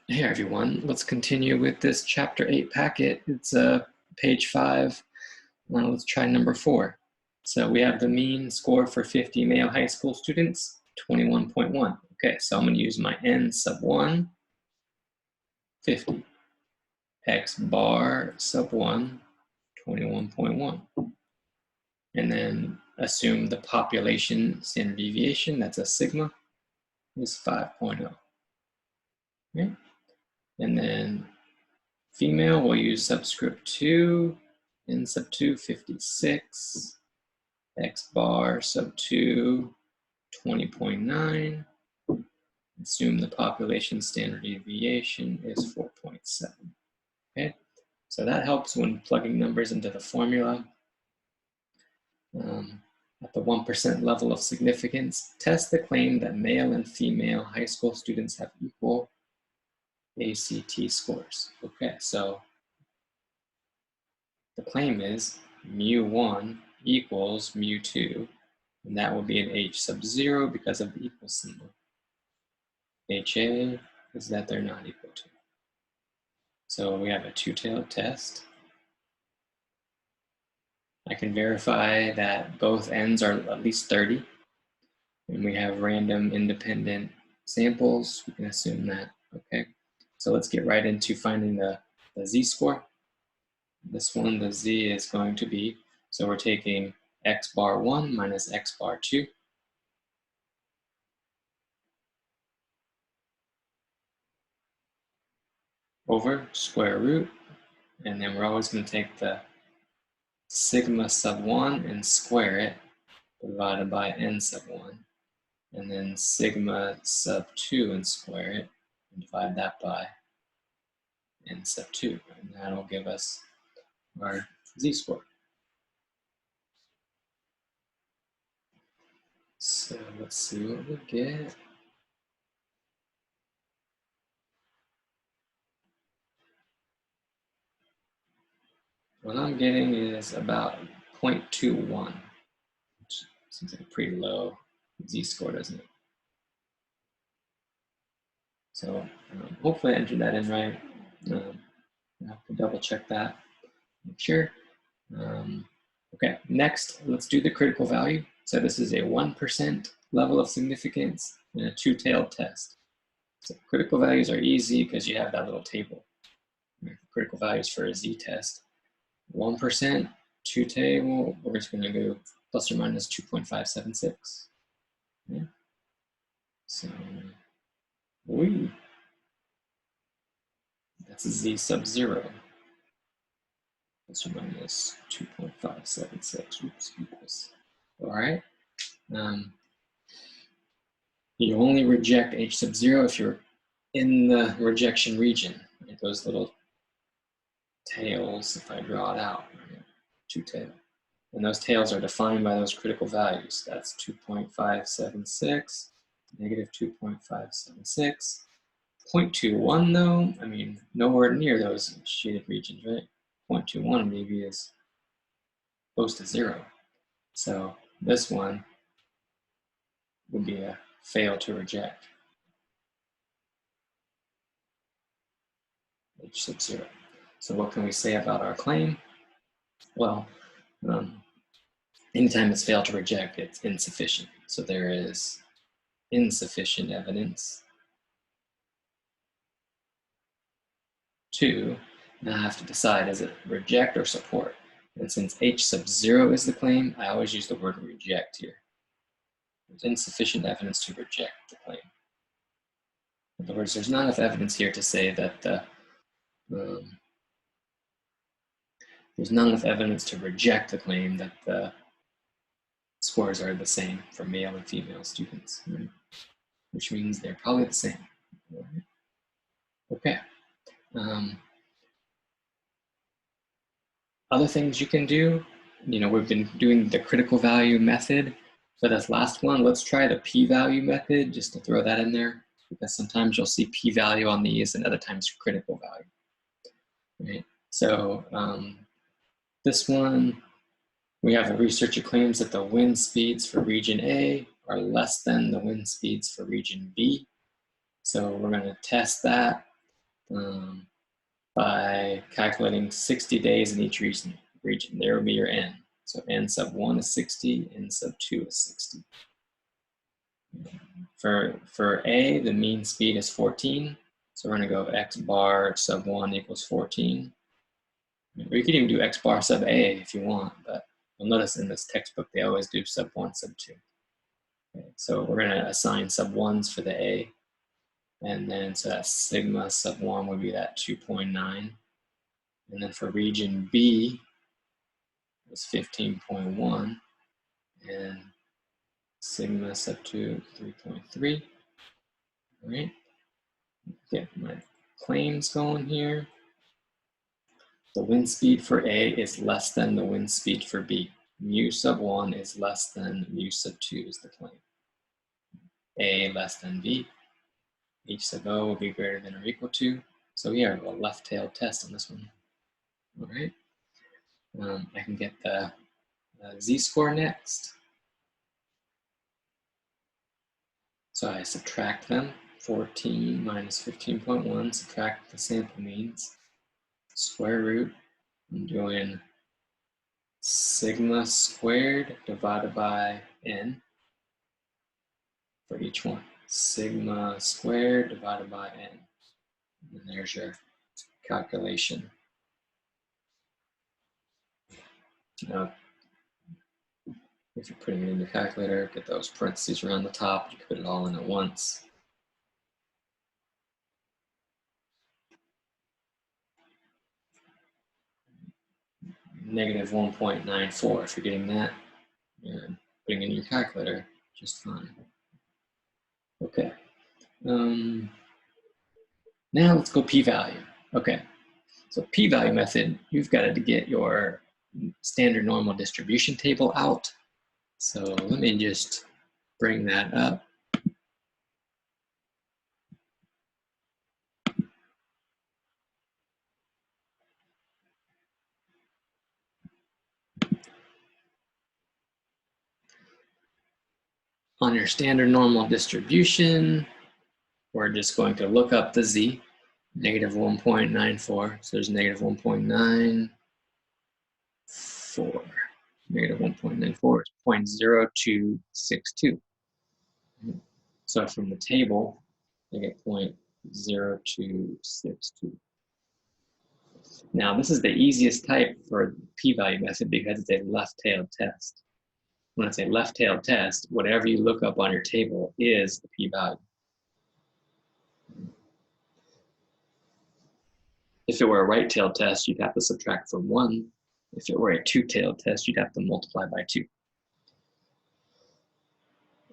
Hey everyone, let's continue with this chapter 8 packet. It's page 5. Let's try number 4. So we have the mean score for 50 male high school students, 21.1. Okay, so I'm going to use my n sub 1, 50. X bar sub 1, 21.1. And then assume the population standard deviation, that's a sigma, is 5.0. Okay? And then female, we'll use subscript 2, n sub 2, 56, x bar sub 2, 20.9. Assume the population standard deviation is 4.7. Okay, so that helps when plugging numbers into the formula. At the 1% level of significance, test the claim that male and female high school students have equal ACT scores. Okay, so the claim is mu1 equals mu2, and that will be an H sub 0 because of the equal symbol. HA is that they're not equal to. So we have a two-tailed test. I can verify that both ends are at least 30, and we have random independent samples. We can assume that, okay? So let's get right into finding the z-score. This one, the z is going to be, so we're taking x bar 1 minus x bar 2. Over square root, and then we're always going to take the sigma sub 1 and square it, divided by n sub 1, and then sigma sub 2 and square it, and divide that by n sub 2, and that'll give us our z-score. So let's see what we get. What I'm getting is about 0.21, which seems like a pretty low z-score, doesn't it? So hopefully I entered that in right. I have to double check that, make sure. Okay, next, let's do the critical value. So this is a 1% level of significance in a two-tailed test. So critical values are easy because you have that little table. Critical values for a z-test. 1%, two-table, we're just going to go plus or minus 2.576. Okay. So, that's a z sub 0. Plus or minus 2.576, oops, equals. All right. You only reject H sub 0 if you're in the rejection region. Right? Those little tails, if I draw it out, right? Two tails. And those tails are defined by those critical values. That's 2.576, negative 2.576. 0.21 though, I mean, nowhere near those shaded regions, right? 0.21 maybe is close to 0. So this one would be a fail to reject. H sub 0. So what can we say about our claim? Well, anytime it's failed to reject, it's insufficient. So there is insufficient evidence to, now I have to decide, is it reject or support? And since H sub 0 is the claim, I always use the word reject here. There's insufficient evidence to reject the claim. In other words, there's not enough evidence here to say that there's not enough evidence to reject the claim that the scores are the same for male and female students, right? Which means they're probably the same. Right? Okay. Other things you can do, we've been doing the critical value method for this last one. Let's try the p-value method just to throw that in there, because sometimes you'll see p-value on these and other times critical value. Right? So this one, we have a researcher claims that the wind speeds for region A are less than the wind speeds for region B. So we're going to test that. by calculating 60 days in each region. There will be your n. So n sub 1 is 60, n sub 2 is 60. For A, the mean speed is 14. So we're going to go x bar sub 1 equals 14. Or you could even do x bar sub A if you want, but you'll notice in this textbook they always do sub 1, sub 2. Okay, so we're going to assign sub 1s for the A. And then so that sigma sub 1 would be that 2.9. And then for region B, it's 15.1. And sigma sub 2, 3.3. All right. Get my claims going here. The wind speed for A is less than the wind speed for B. Mu sub 1 is less than mu sub 2 is the claim. A less than B. H sub O will be greater than or equal to. So we have a left-tailed test on this one. All right. I can get the z-score next. So I subtract them. 14 minus 15.1, subtract the sample means. Square root, I'm doing sigma squared divided by n for each one. Sigma squared divided by n. And there's your calculation. Now, if you're putting it in your calculator, get those parentheses around the top. You can put it all in at once. Negative 1.94. If you're getting that, you're putting it in your calculator just fine. Okay. Now let's go p-value. Okay. So p-value method, you've got to get your standard normal distribution table out. So let me just bring that up. On your standard normal distribution, we're just going to look up the z, negative 1.94. So there's negative 1.94. Negative 1.94 is 0.0262. So from the table, I get 0.0262. Now, this is the easiest type for p-value method because it's a left-tailed test. When I say left-tailed test, whatever you look up on your table is the p-value. If it were a right-tailed test, you'd have to subtract from 1. If it were a two-tailed test, you'd have to multiply by 2.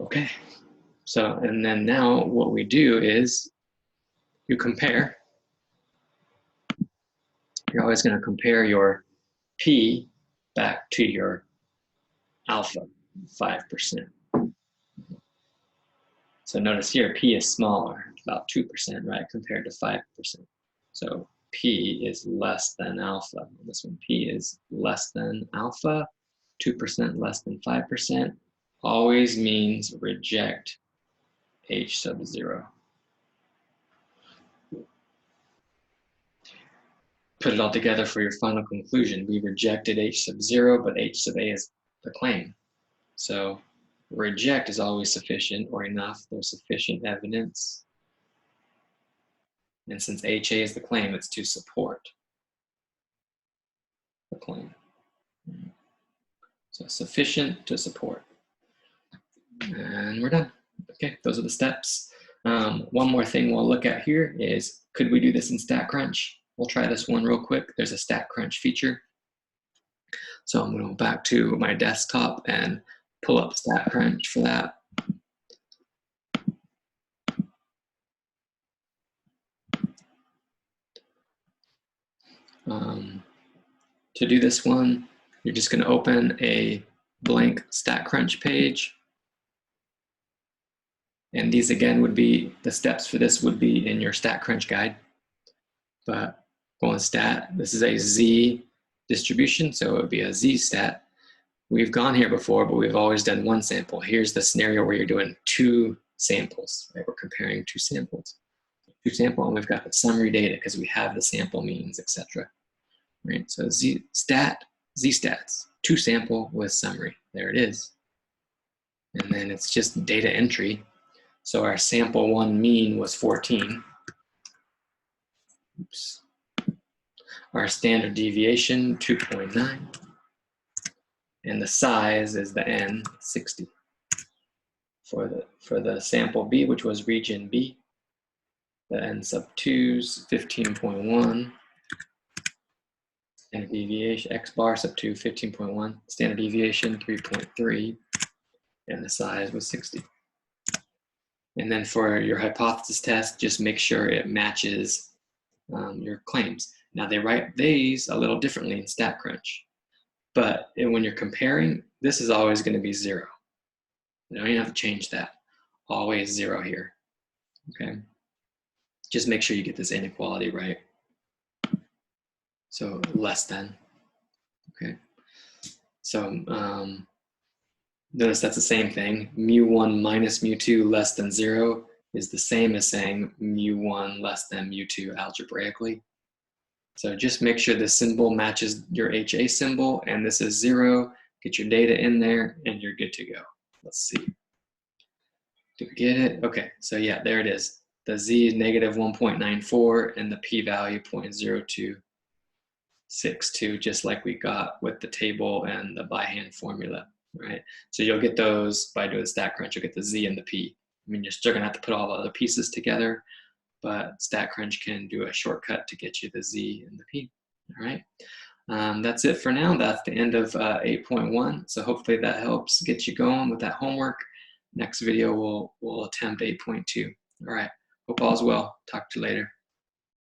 Okay, so, and then now what we do is you compare. You're always going to compare your p back to your alpha, 5%. So notice here, p is smaller, about 2%, right, compared to 5%. So p is less than alpha. This one, p is less than alpha, 2% less than 5%, always means reject h sub 0. Put it all together for your final conclusion. We rejected h sub 0, but h sub a is the claim. So reject is always sufficient or enough. There's sufficient evidence. And since HA is the claim, it's to support the claim. So sufficient to support. And we're done. Okay, those are the steps. One more thing we'll look at here is, could we do this in StatCrunch? We'll try this one real quick. There's a StatCrunch feature. So I'm going to go back to my desktop and pull up StatCrunch for that. To do this one, you're just going to open a blank StatCrunch page. And these again would be, the steps for this would be in your StatCrunch guide. But going stat, this is a Z distribution, so it would be a Z stat. We've gone here before, but we've always done one sample. Here's the scenario where you're doing two samples, right? We're comparing two samples. to sample, and we've got the summary data because we have the sample means, etc. Right? So z-stats, to sample with summary. There it is. And then it's just data entry. So our sample 1 mean was 14. Oops. Our standard deviation, 2.9. And the size is the n, 60. For the sample B, which was region B, the n sub 2's 15.1. Standard deviation, x bar sub 2, 15.1. Standard deviation, 3.3. And the size was 60. And then for your hypothesis test, just make sure it matches your claims. Now they write these a little differently in StatCrunch, but when you're comparing, this is always going to be 0. You don't even have to change that. Always 0 here. Okay. Just make sure you get this inequality right. So less than. Okay. So notice that's the same thing. mu1 minus mu2 less than 0 is the same as saying mu1 less than mu2 algebraically. So just make sure the symbol matches your HA symbol, and this is 0. Get your data in there, and you're good to go. Let's see. Do we get it? Okay, so yeah, there it is. The z is negative 1.94, and the p-value 0.0262, just like we got with the table and the by hand formula, right? So you'll get those by doing StatCrunch. You'll get the z and the p. I mean, you're still gonna have to put all the other pieces together, but StatCrunch can do a shortcut to get you the z and the p. All right, that's it for now. That's the end of 8.1. So hopefully that helps get you going with that homework. Next video we'll attempt 8.2. All right, hope all's well. Talk to you later.